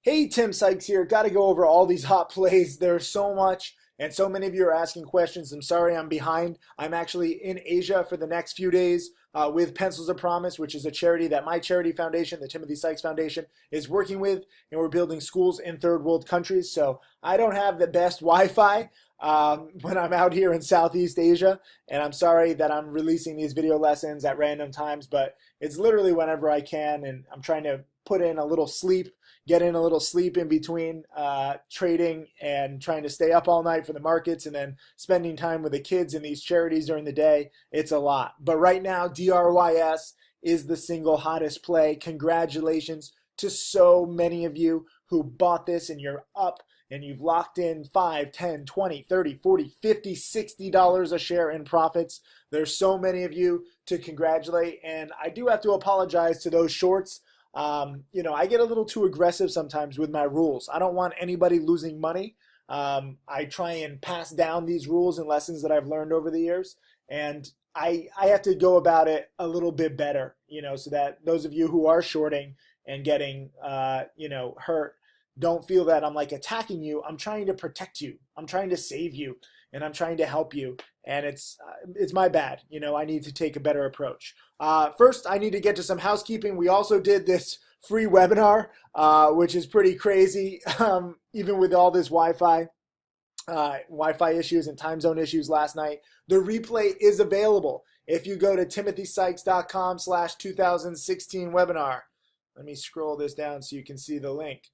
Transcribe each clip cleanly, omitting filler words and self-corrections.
Hey, Tim Sykes here. Got to go over all these hot plays. There's so much, and so many of you are asking questions. I'm sorry I'm behind. I'm actually in Asia for the next few days with Pencils of Promise, which is a charity that my charity foundation, the Timothy Sykes Foundation, is working with, and we're building schools in third world countries. So I don't have the best Wi-Fi when I'm out here in Southeast Asia, and I'm sorry that I'm releasing these video lessons at random times, but it's literally whenever I can, and I'm trying to put in a little sleep, get in a little sleep in between trading and trying to stay up all night for the markets and then spending time with the kids in these charities during the day. It's a lot. But right now, DRYS is the single hottest play. Congratulations to so many of you who bought this and you're up and you've locked in 5, 10, 20, 30, 40, 50, $60 a share in profits. There's so many of you to congratulate, and I do have to apologize to those shorts. I get a little too aggressive sometimes with my rules. I don't want anybody losing money. I try and pass down these rules and lessons that I've learned over the years, and I have to go about it a little bit better, so that those of you who are shorting and getting, hurt don't feel that I'm like attacking you. I'm trying to protect you. I'm trying to save you, and I'm trying to help you. And it's my bad. I need to take a better approach. First, I need to get to some housekeeping. We also did this free webinar, which is pretty crazy, even with all this Wi-Fi issues and time zone issues last night. The replay is available if you go to timothysykes.com/2016 webinar. Let me scroll this down so you can see the link.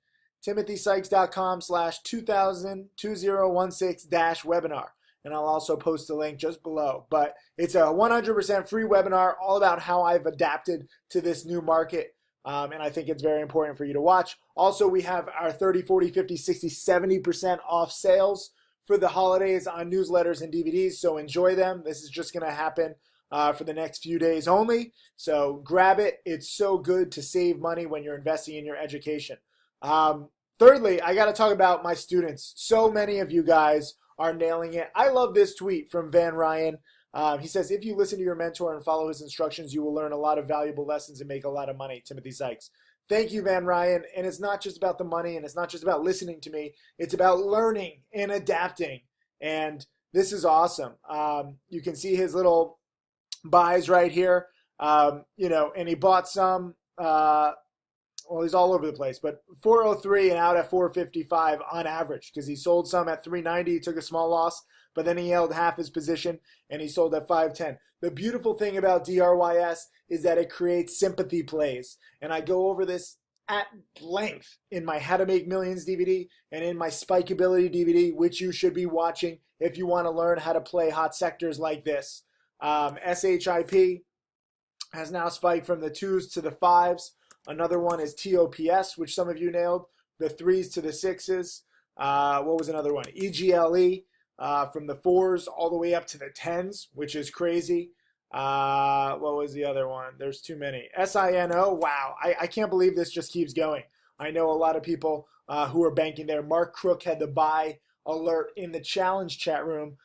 timothysykes.com/2016-webinar. And I'll also post the link just below. But it's a 100% free webinar all about how I've adapted to this new market. And I think it's very important for you to watch. Also, we have our 30, 40, 50, 60, 70% off sales for the holidays on newsletters and DVDs. So enjoy them. This is just going to happen for the next few days only. So grab it. It's so good to save money when you're investing in your education. Thirdly, I got to talk about my students. So many of you guys are nailing it. I love this tweet from Van Ryan. He says, if you listen to your mentor and follow his instructions, you will learn a lot of valuable lessons and make a lot of money. Timothy Sykes. Thank you, Van Ryan. And it's not just about the money, and it's not just about listening to me. It's about learning and adapting. And this is awesome. You can see his little buys right here. And he bought some, he's all over the place, but 403 and out at 455 on average, because he sold some at 390. He took a small loss, but then he held half his position and he sold at 510. The beautiful thing about DRYS is that it creates sympathy plays. And I go over this at length in my How to Make Millions DVD and in my Spikeability DVD, which you should be watching if you want to learn how to play hot sectors like this. SHIP has now spiked from the 2s to the 5s. Another one is TOPS, which some of you nailed, the 3s to the 6s. What was another one? EGLE from the 4s all the way up to the 10s, which is crazy. What was the other one? There's too many. SINO, wow. I can't believe this just keeps going. I know a lot of people who are banking there. Mark Crook had the buy alert in the challenge chat room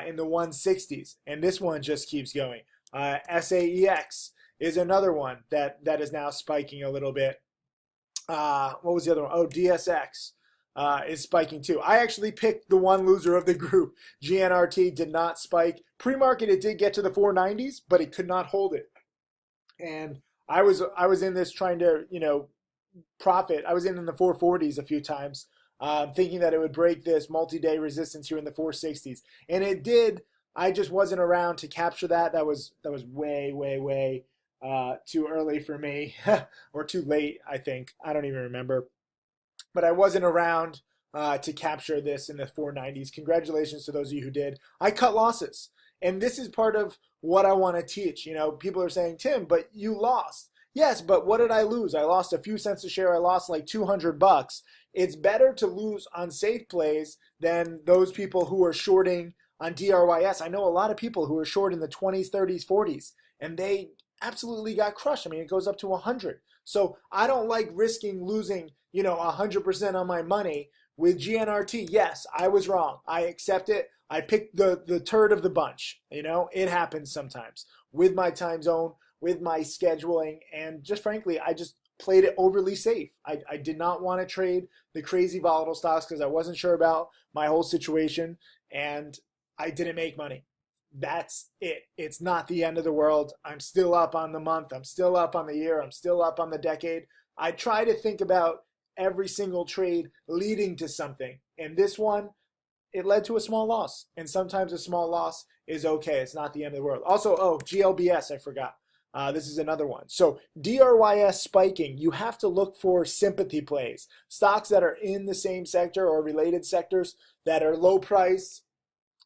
in the 160s, and this one just keeps going. SAEX is another one that is now spiking a little bit. What was the other one? Oh, DSX is spiking too. I actually picked the one loser of the group. GNRT did not spike. Pre-market, it did get to the 490s, but it could not hold it. And I was in this trying to, profit. I was in the 440s a few times, thinking that it would break this multi-day resistance here in the 460s. And it did. I just wasn't around to capture that. That was way, way, way too early for me, or too late, I think. I don't even remember. But I wasn't around to capture this in the 490s. Congratulations to those of you who did. I cut losses. And this is part of what I want to teach. People are saying, Tim, but you lost. Yes, but what did I lose? I lost a few cents a share. I lost like $200. It's better to lose on safe plays than those people who are shorting on DRYS. I know a lot of people who are short in the 20s, 30s, 40s, and they absolutely got crushed. I mean, it goes up to 100. So I don't like risking losing, 100% on my money with GNRT. Yes, I was wrong. I accept it. I picked the turd of the bunch. It happens sometimes with my time zone, with my scheduling, and just frankly, I just played it overly safe. I did not want to trade the crazy volatile stocks because I wasn't sure about my whole situation, and I didn't make money. That's it. It's not the end of the world. I'm still up on the month. I'm still up on the year. I'm still up on the decade. I try to think about every single trade leading to something. And this one, it led to a small loss. And sometimes a small loss is okay. It's not the end of the world. Also, oh, GLBS, I forgot. This is another one. So DRYS spiking, you have to look for sympathy plays. Stocks that are in the same sector or related sectors that are low priced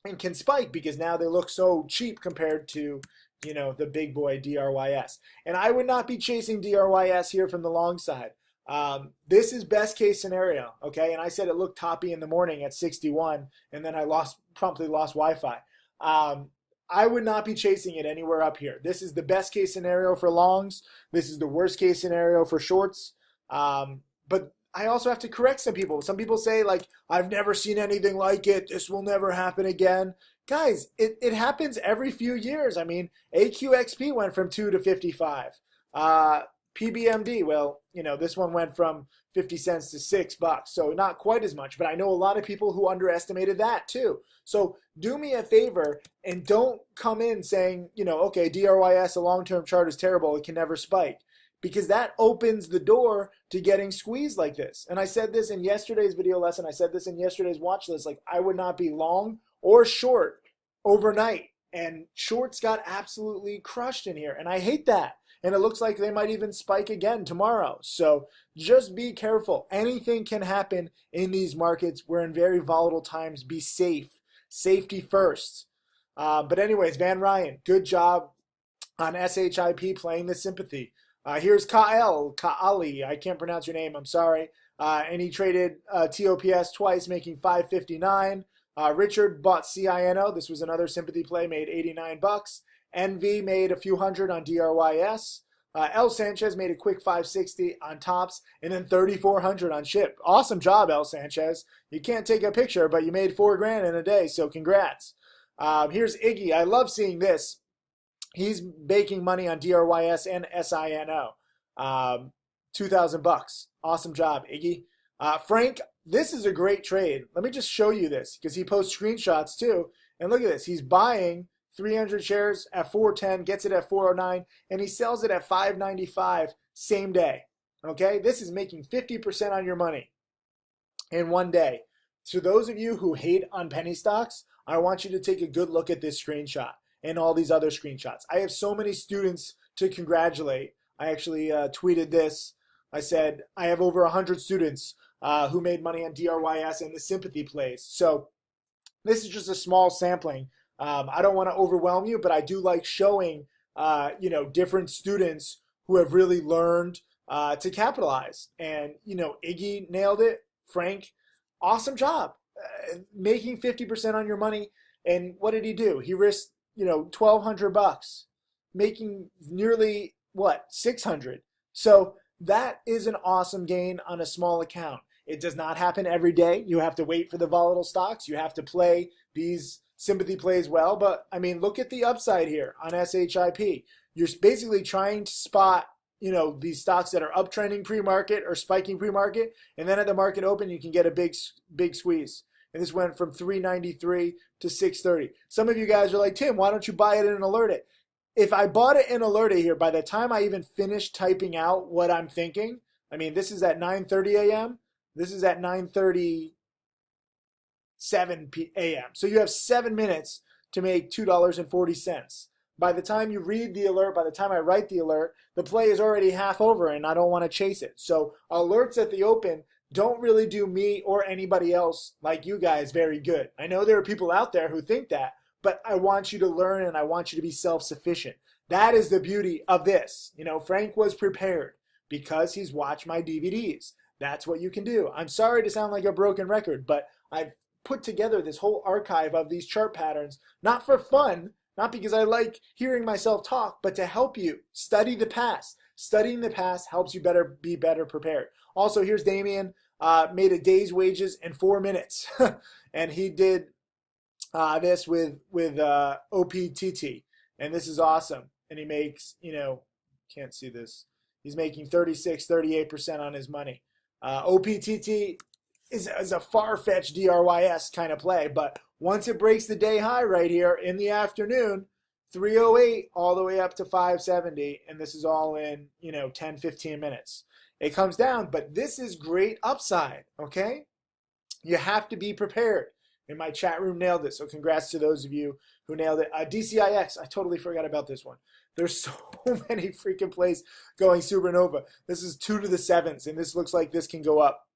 and can spike because now they look so cheap compared to, the big boy DRYS. And I would not be chasing DRYS here from the long side. This is best case scenario, okay? And I said it looked toppy in the morning at 61, and then I promptly lost Wi-Fi. I would not be chasing it anywhere up here. This is the best case scenario for longs. This is the worst case scenario for shorts. But I also have to correct some people. Some people say, like, I've never seen anything like it. This will never happen again. Guys, it happens every few years. I mean, AQXP went from 2 to 55. PBMD, well, this one went from 50 cents to $6, so not quite as much, but I know a lot of people who underestimated that too. So do me a favor and don't come in saying, okay, DRYS, a long-term chart is terrible, it can never spike, because that opens the door to getting squeezed like this. And I said this in yesterday's video lesson, I said this in yesterday's watch list, like I would not be long or short overnight, and shorts got absolutely crushed in here, and I hate that. And it looks like they might even spike again tomorrow. So just be careful. Anything can happen in these markets. We're in very volatile times. Be safe. Safety first. But anyways, Van Ryan, good job on SHIP playing the sympathy. Here's Kaali. I can't pronounce your name. I'm sorry. And he traded TOPS twice, making $5.59. Richard bought CINO. This was another sympathy play, made $89. NV made a few hundred on DRYS. L Sanchez made a quick 560 on tops, and then 3,400 on SHIP. Awesome job, L Sanchez. You can't take a picture, but you made $4,000 in a day, so congrats. Here's Iggy. I love seeing this. He's making money on DRYS and SINO. $2,000. Awesome job, Iggy. Frank, this is a great trade. Let me just show you this because he posts screenshots too. And look at this. He's buying 300 shares at 410, gets it at 409, and he sells it at 595 same day. Okay, this is making 50% on your money in one day. To those of you who hate on penny stocks, I want you to take a good look at this screenshot and all these other screenshots. I have so many students to congratulate. I actually tweeted this. I said I have over 100 students who made money on DRYS and the sympathy plays. So this is just a small sampling. I don't want to overwhelm you, but I do like showing, different students who have really learned to capitalize. And, Iggy nailed it. Frank, awesome job. Making 50% on your money. And what did he do? He risked, $1,200, making nearly, 600. So that is an awesome gain on a small account. It does not happen every day. You have to wait for the volatile stocks. You have to play these sympathy plays well, but I mean, look at the upside here on SHIP. You're basically trying to spot, these stocks that are uptrending pre-market or spiking pre-market, and then at the market open, you can get a big squeeze. And this went from 393 to 630. Some of you guys are like, Tim, why don't you buy it and alert it? If I bought it and alert it here, by the time I even finish typing out what I'm thinking, I mean, this is at 9:30 a.m. This is at 9:37 a.m. So you have 7 minutes to make $2.40. By the time you read the alert, by the time I write the alert, the play is already half over and I don't want to chase it. So alerts at the open don't really do me or anybody else like you guys very good. I know there are people out there who think that, but I want you to learn and I want you to be self-sufficient. That is the beauty of this. Frank was prepared because he's watched my DVDs. That's what you can do. I'm sorry to sound like a broken record, but I've put together this whole archive of these chart patterns, not for fun, not because I like hearing myself talk, but to help you study the past. Studying the past helps you be better prepared. Also, here's Damien, made a day's wages in 4 minutes. And he did this with OPTT. And this is awesome. And he makes, can't see this. He's making 36, 38% on his money. OPTT is a far-fetched DRYS kind of play, but once it breaks the day high right here in the afternoon, 308 all the way up to 570, and this is all in 10, 15 minutes. It comes down, but this is great upside, okay? You have to be prepared. And my chat room nailed it, so congrats to those of you who nailed it. DCIX, I totally forgot about this one. There's so many freaking plays going supernova. This is 2 to the 7s, and this looks like this can go up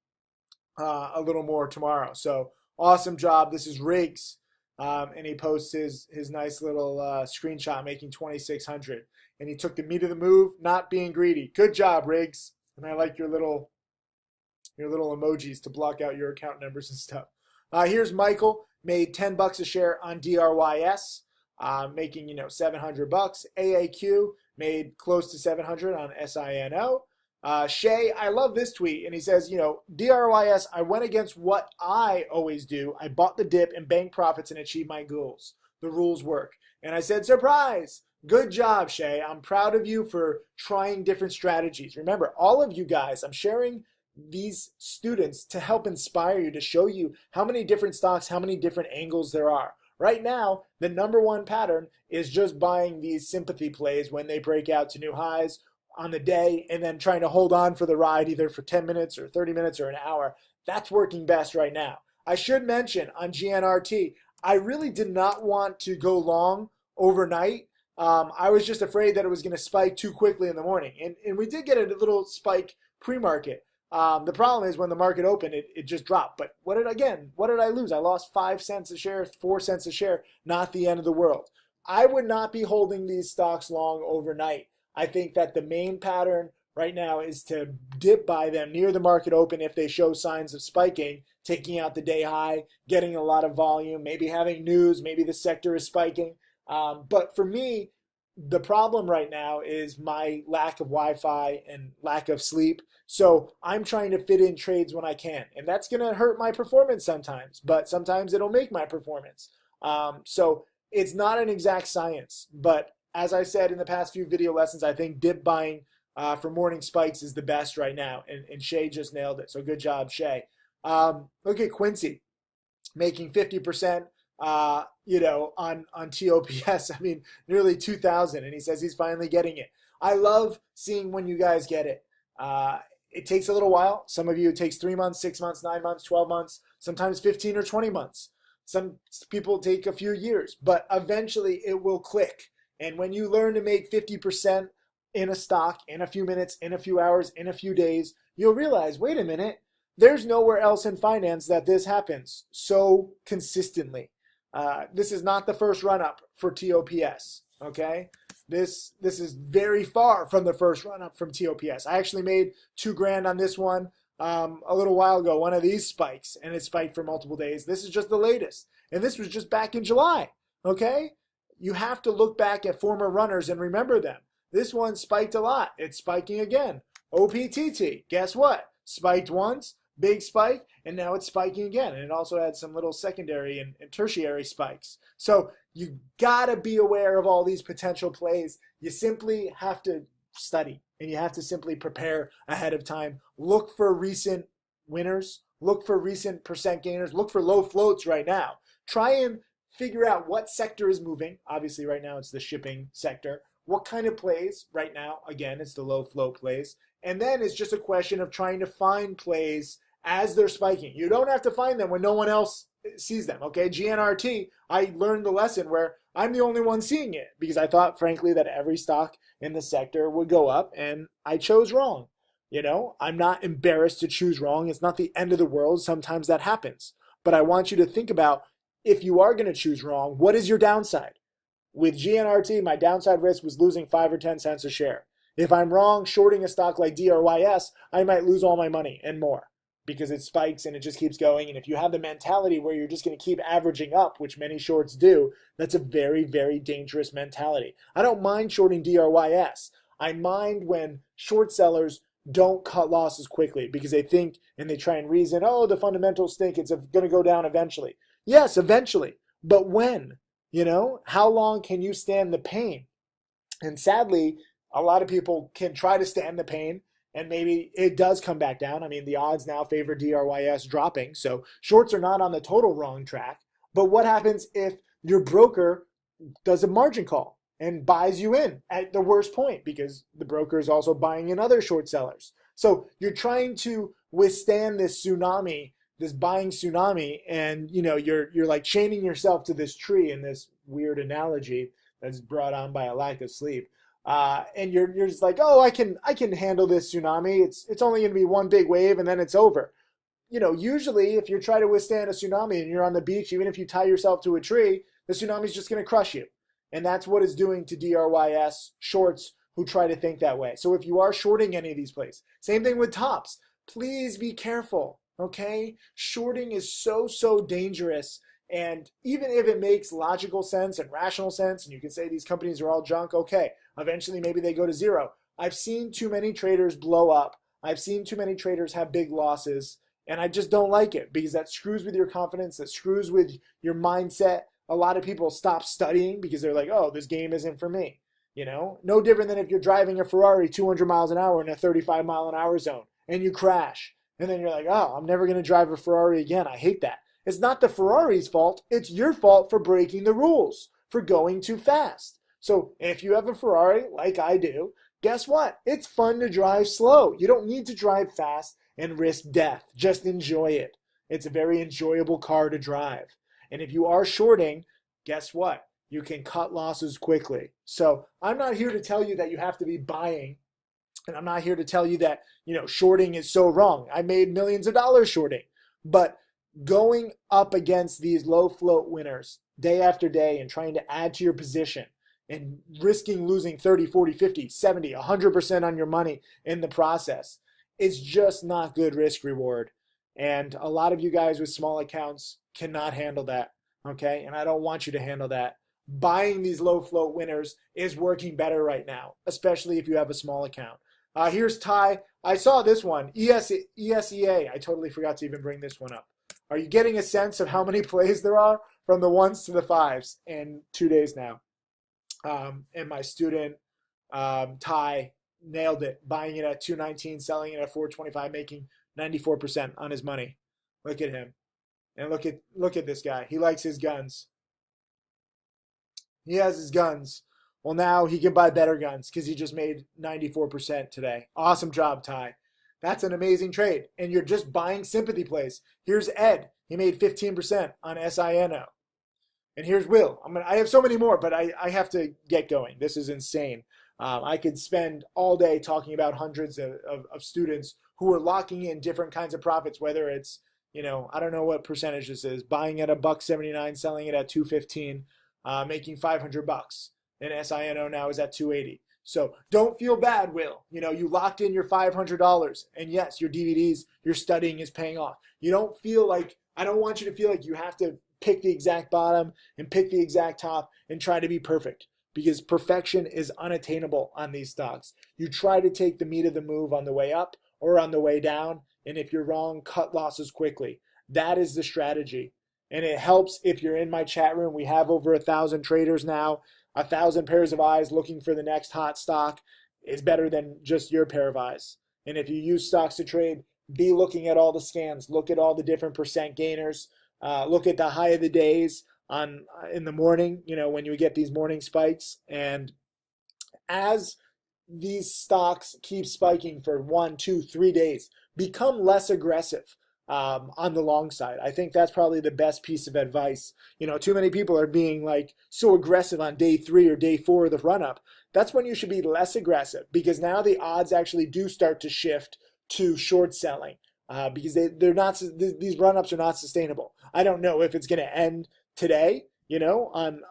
a little more tomorrow. So awesome job. This is Riggs, and he posts his nice little screenshot making 2,600. And he took the meat of the move, not being greedy. Good job, Riggs. And I like your little emojis to block out your account numbers and stuff. Here's Michael, made $10 a share on DRYS, making $700. AAQ made close to 700 on SINO. Shay, I love this tweet, and he says, DRYS, I went against what I always do. I bought the dip and banked profits and achieved my goals. The rules work. And I said, surprise! Good job, Shay. I'm proud of you for trying different strategies. Remember, all of you guys, I'm sharing these students to help inspire you, to show you how many different stocks, how many different angles there are. Right now, the #1 pattern is just buying these sympathy plays when they break out to new highs on the day and then trying to hold on for the ride either for 10 minutes or 30 minutes or an hour. That's working best right now. I should mention on GNRT, I really did not want to go long overnight. I was just afraid that it was going to spike too quickly in the morning. And we did get a little spike pre-market. The problem is when the market opened, it just dropped. But what did I lose? I lost 5 cents a share, 4 cents a share, not the end of the world. I would not be holding these stocks long overnight. I think that the main pattern right now is to dip by them near the market open if they show signs of spiking, taking out the day high, getting a lot of volume, maybe having news, maybe the sector is spiking. But for me, the problem right now is my lack of Wi-Fi and lack of sleep. So I'm trying to fit in trades when I can. And that's going to hurt my performance sometimes, but sometimes it'll make my performance. So it's not an exact science. But as I said in the past few video lessons, I think dip buying for morning spikes is the best right now. And Shay just nailed it. So good job, Shay. Look at Quincy making 50%. On TOPS, I mean, nearly 2,000, and he says he's finally getting it. I love seeing when you guys get it. It takes a little while. Some of you, it takes 3 months, 6 months, 9 months, 12 months, sometimes 15 or 20 months. Some people take a few years, but eventually it will click. And when you learn to make 50% in a stock in a few minutes, in a few hours, in a few days, you'll realize, wait a minute, there's nowhere else in finance that this happens so consistently. This is not the first run-up for TOPS, okay? This is very far from the first run-up from TOPS. I actually made $2,000 on this one a little while ago, one of these spikes, and it spiked for multiple days. This is just the latest, and this was just back in July, okay? You have to look back at former runners and remember them. This one spiked a lot. It's spiking again. OPTT, guess what? Spiked once. Big spike, and now it's spiking again. And it also had some little secondary and tertiary spikes. So you gotta be aware of all these potential plays. You simply have to study, and you have to simply prepare ahead of time. Look for recent winners. Look for recent percent gainers. Look for low floats right now. Try and figure out what sector is moving. Obviously, right now it's the shipping sector. What kind of plays? Right now, again, it's the low float plays. And then it's just a question of trying to find plays as they're spiking. You don't have to find them when no one else sees them, okay? GNRT, I learned the lesson where I'm the only one seeing it because I thought, frankly, that every stock in the sector would go up, and I chose wrong. I'm not embarrassed to choose wrong. It's not the end of the world. Sometimes that happens. But I want you to think about, if you are going to choose wrong, what is your downside? With GNRT, my downside risk was losing 5 or 10 cents a share. If I'm wrong shorting a stock like DRYS, I might lose all my money and more, because it spikes and it just keeps going. And if you have the mentality where you're just going to keep averaging up, which many shorts do, that's a very, very dangerous mentality. I don't mind shorting DRYS. I mind when short sellers don't cut losses quickly because they think and they try and reason, oh, the fundamentals stink, it's going to go down eventually. Yes, eventually. But when? How long can you stand the pain? And sadly, a lot of people can try to stand the pain, and maybe it does come back down. I mean, the odds now favor DRYS dropping, so shorts are not on the total wrong track. But what happens if your broker does a margin call and buys you in at the worst point, because the broker is also buying in other short sellers? So you're trying to withstand this tsunami, this buying tsunami, and you're like chaining yourself to this tree in this weird analogy that's brought on by a lack of sleep. And you're just like, oh, I can handle this tsunami. It's only going to be one big wave and then it's over. Usually if you're trying to withstand a tsunami and you're on the beach, even if you tie yourself to a tree, the tsunami's just going to crush you. And that's what it's doing to DRYS shorts who try to think that way. So if you are shorting any of these plays, same thing with tops, please be careful, okay? Shorting is so dangerous. And even if it makes logical sense and rational sense, and you can say these companies are all junk, okay, eventually maybe they go to zero. I've seen too many traders blow up. I've seen too many traders have big losses, and I just don't like it because that screws with your confidence, that screws with your mindset. A lot of people stop studying because they're like, oh, this game isn't for me. No different than if you're driving a Ferrari 200 miles an hour in a 35 mile an hour zone and you crash. And then you're like, oh, I'm never going to drive a Ferrari again. I hate that. It's not the Ferrari's fault. It's your fault for breaking the rules, for going too fast. So if you have a Ferrari, like I do, guess what? It's fun to drive slow. You don't need to drive fast and risk death. Just enjoy it. It's a very enjoyable car to drive. And if you are shorting, guess what? You can cut losses quickly. So I'm not here to tell you that you have to be buying, and I'm not here to tell you that, shorting is so wrong. I made millions of dollars shorting. But going up against these low float winners day after day and trying to add to your position and risking losing 30, 40, 50, 70, 100% on your money in the process, it's just not good risk reward. And a lot of you guys with small accounts cannot handle that, okay? And I don't want you to handle that. Buying these low float winners is working better right now, especially if you have a small account. Here's Ty. I saw this one, ESEA. I totally forgot to even bring this one up. Are you getting a sense of how many plays there are from the 1s to the 5s in 2 days now? And my student, Ty, nailed it, buying it at 219, selling it at 425, making 94% on his money. Look at him. And look at this guy. He likes his guns. He has his guns. Well, now he can buy better guns because he just made 94% today. Awesome job, Ty. That's an amazing trade. And you're just buying sympathy plays. Here's Ed. He made 15% on SINO. And here's Will. I have so many more, but I have to get going. This is insane. I could spend all day talking about hundreds of students who are locking in different kinds of profits, whether it's, I don't know what percentage this is, buying at $1.79, selling it at $2.15, making $500. And SINO now is at $2.80. So don't feel bad, Will. You locked in your $500, and yes, your DVDs, your studying is paying off. You don't feel like, I don't want you to feel like you have to pick the exact bottom and pick the exact top and try to be perfect, because perfection is unattainable on these stocks. You try to take the meat of the move on the way up or on the way down, and if you're wrong, cut losses quickly. That is the strategy. And it helps if you're in my chat room. We have over 1,000 traders now. 1,000 pairs of eyes looking for the next hot stock is better than just your pair of eyes. And if you use stocks to trade, be looking at all the scans. Look at all the different percent gainers. Look at the high of the days in the morning, when you get these morning spikes. And as these stocks keep spiking for 1, 2, 3 days, become less aggressive on the long side. I think that's probably the best piece of advice. Too many people are being so aggressive on day 3 or day 4 of the run up. That's when you should be less aggressive, because now the odds actually do start to shift to short selling, because they're not, these run ups are not sustainable. I don't know if it's going to end today, on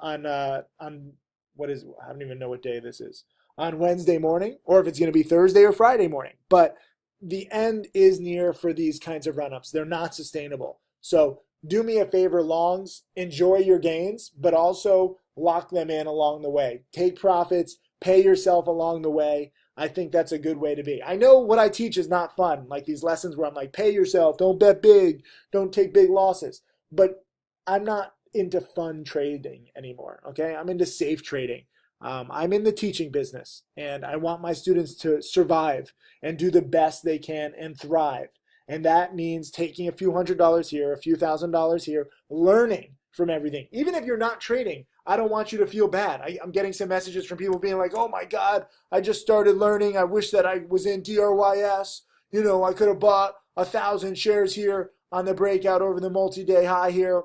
what is, I don't even know what day this is, on Wednesday morning, or if it's going to be Thursday or Friday morning. But the end is near for these kinds of run-ups. They're not sustainable. So do me a favor, longs, enjoy your gains, but also lock them in along the way. Take profits, pay yourself along the way. I think that's a good way to be. I know what I teach is not fun, like these lessons where I'm like, pay yourself, don't bet big, don't take big losses. But I'm not into fun trading anymore, okay? I'm into safe trading. I'm in the teaching business, and I want my students to survive and do the best they can and thrive. And that means taking a few $100s here, a few $1,000s here, learning from everything. Even if you're not trading, I don't want you to feel bad. I'm getting some messages from people being like, oh my God, I just started learning. I wish that I was in DRYS. You know, I could have bought 1,000 shares here on the breakout over the multi-day high here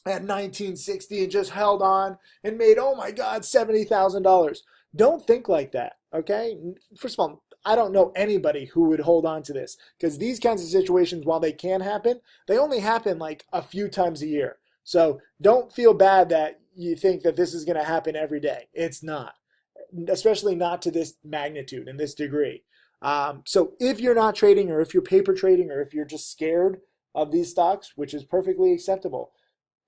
at 1960 and just held on and made, oh my God, $70,000. Don't think like that, okay? First of all, I don't know anybody who would hold on to this, because these kinds of situations, while they can happen, they only happen like a few times a year. So don't feel bad that you think that this is going to happen every day. It's not, especially not to this magnitude and this degree. So if you're not trading, or if you're paper trading, or if you're just scared of these stocks, which is perfectly acceptable,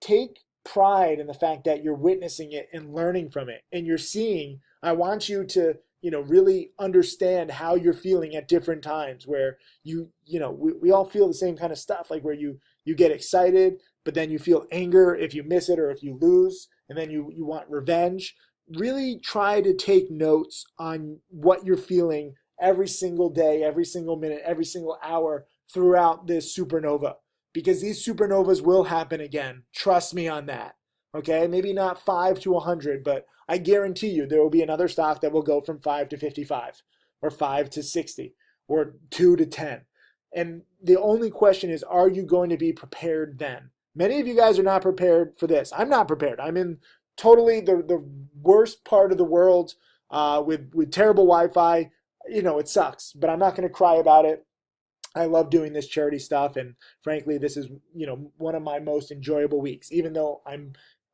take pride in the fact that you're witnessing it and learning from it, and you're seeing. I want you to, really understand how you're feeling at different times, where we all feel the same kind of stuff, like where you get excited, but then you feel anger if you miss it or if you lose, and then you want revenge. Really try to take notes on what you're feeling every single day, every single minute, every single hour throughout this supernova, because these supernovas will happen again. Trust me on that. Okay, maybe not 5 to 100, but I guarantee you there will be another stock that will go from 5 to 55, or 5 to 60, or 2 to 10. And the only question is, are you going to be prepared then? Many of you guys are not prepared for this. I'm not prepared. I'm in totally the worst part of the world with terrible Wi-Fi. It sucks, but I'm not going to cry about it. I love doing this charity stuff, and frankly, this is, one of my most enjoyable weeks, even though I'm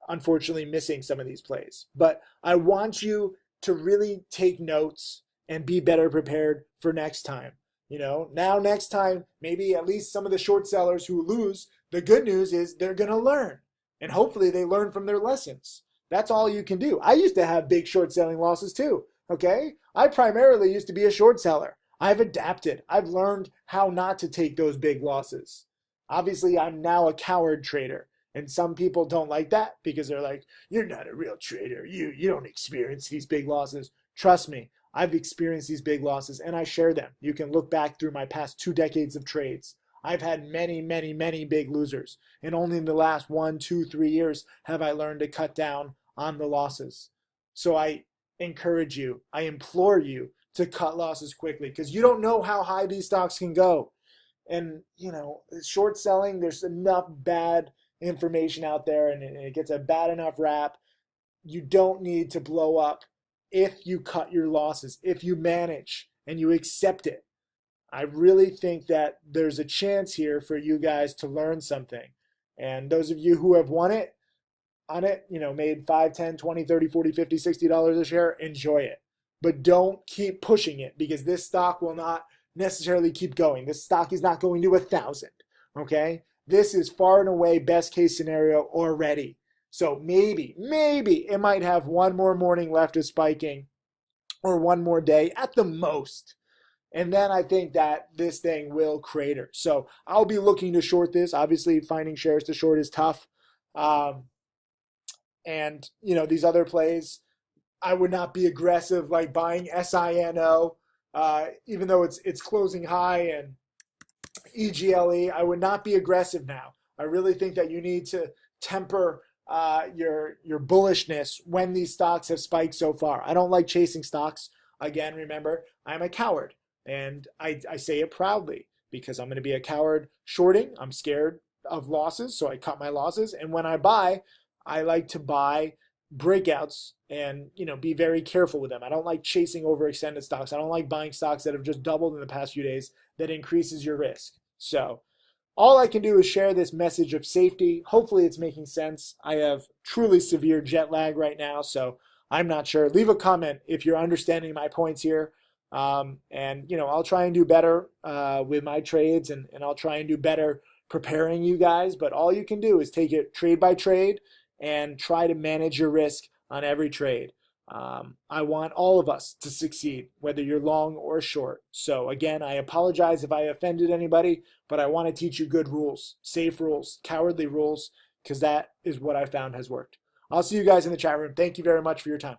unfortunately missing some of these plays. But I want you to really take notes and be better prepared for next time. Now next time, maybe at least some of the short sellers who lose, the good news is they're going to learn, and hopefully they learn from their lessons. That's all you can do. I used to have big short selling losses too, okay? I primarily used to be a short seller. I've adapted. I've learned how not to take those big losses. Obviously, I'm now a coward trader, and some people don't like that because they're like, you're not a real trader. You don't experience these big losses. Trust me, I've experienced these big losses, and I share them. You can look back through my past 2 decades of trades. I've had many, many, many big losers, and only in the last 1, 2, 3 years have I learned to cut down on the losses. So I encourage you, I implore you to cut losses quickly, because you don't know how high these stocks can go. And, short selling, there's enough bad information out there, and it gets a bad enough rap. You don't need to blow up if you cut your losses, if you manage and you accept it. I really think that there's a chance here for you guys to learn something. And those of you who have won it, on it, made 5, 10, 20, 30, 40, 50, $60 a share, enjoy it. But don't keep pushing it, because this stock will not necessarily keep going. This stock is not going to 1,000, okay? This is far and away best case scenario already. So maybe it might have one more morning left of spiking, or one more day at the most. And then I think that this thing will crater. So I'll be looking to short this. Obviously, finding shares to short is tough. And, these other plays, I would not be aggressive, like buying SINO, even though it's closing high, and EGLE. I would not be aggressive now. I really think that you need to temper your bullishness when these stocks have spiked so far. I don't like chasing stocks. Again, remember, I'm a coward, and I say it proudly, because I'm going to be a coward shorting. I'm scared of losses, so I cut my losses. And when I buy, I like to buy breakouts and be very careful with them. I don't like chasing overextended stocks. I don't like buying stocks that have just doubled in the past few days. That increases your risk. So all I can do is share this message of safety. Hopefully it's making sense. I have truly severe jet lag right now, so I'm not sure. Leave a comment if you're understanding my points here. And I'll try and do better with my trades, and I'll try and do better preparing you guys. But all you can do is take it trade by trade and try to manage your risk on every trade. I want all of us to succeed, whether you're long or short. So again, I apologize if I offended anybody, but I want to teach you good rules, safe rules, cowardly rules, because that is what I found has worked. I'll see you guys in the chat room. Thank you very much for your time.